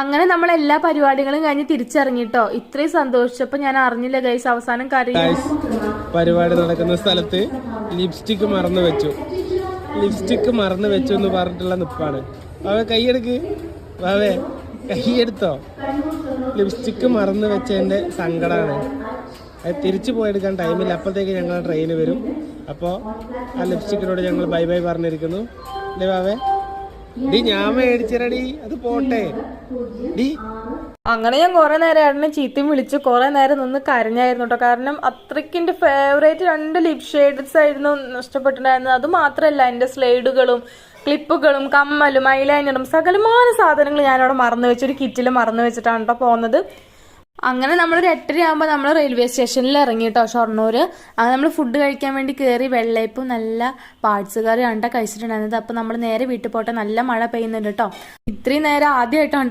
അങ്ങനെ നമ്മൾ എല്ലാ പരിപാടികളും കഴിഞ്ഞ് തിരിച്ചിറങ്ങിട്ടോ. ഇത്രയും സന്തോഷിച്ചപ്പോ ഞാൻ അറിഞ്ഞില്ല ഗൈസ്, അവസാനം പരിപാടി നടക്കുന്ന സ്ഥലത്ത് ലിപ്സ്റ്റിക് മറന്നു വെച്ചു എന്ന് പറഞ്ഞിട്ടുള്ള നിപ്പാണ്. അവേ കൈയെടുക്ക്, വാവേ കൈയെടുത്തോ. ലിപ്സ്റ്റിക് മറന്നു വെച്ചതിന്റെ സങ്കടമാണ്. അത് തിരിച്ചു പോയെടുക്കാൻ ടൈമില്ല. അപ്പോഴത്തേക്ക് ഞങ്ങൾ ട്രെയിന് വരും. അപ്പോൾ ആ ലിപ്സ്റ്റിക്കിനോട് ഞങ്ങൾ ബൈ ബൈ പറഞ്ഞിരിക്കുന്നു. അല്ലേ വാവേ? ഡി ഞാൻ മേടിച്ചിരടി, അത് പോട്ടെ ഡി. അങ്ങനെ ഞാൻ കുറെ നേരം ഏട്ടനെ ചീത്തയും വിളിച്ചു, കുറെ നേരം നിന്ന് കരഞ്ഞായിരുന്നു കേട്ടോ. കാരണം അത്രയ്ക്ക് എൻ്റെ ഫേവറേറ്റ് 2 ലിപ് ഷെയ്ഡ്സ് ആയിരുന്നു നഷ്ടപ്പെട്ടിട്ടുണ്ടായിരുന്നത്. അത് മാത്രമല്ല, എൻ്റെ സ്ലൈഡുകളും ക്ലിപ്പുകളും കമ്മലും ഐലൈനറും സകലമായ സാധനങ്ങൾ ഞാനവിടെ മറന്നു വെച്ചു, ഒരു കിറ്റിൽ മറന്നു വെച്ചിട്ടാണ് കേട്ടോ പോകുന്നത്. അങ്ങനെ നമ്മൾ 8:30 ആകുമ്പോൾ നമ്മൾ റെയിൽവേ സ്റ്റേഷനിൽ ഇറങ്ങി കേട്ടോ, ഷൊർണൂര്. അങ്ങനെ നമ്മൾ ഫുഡ് കഴിക്കാൻ വേണ്ടി കയറി. വെള്ളയപ്പും നല്ല പാർട്സ് കറിയാണ് കഴിച്ചിട്ടുണ്ടായിരുന്നത്. അപ്പോൾ നമ്മൾ നേരെ വീട്ടിൽ പോട്ടെ, നല്ല മഴ പെയ്യുന്നുണ്ട് കേട്ടോ. ഇത്രയും നേരം ആദ്യമായിട്ടാണ്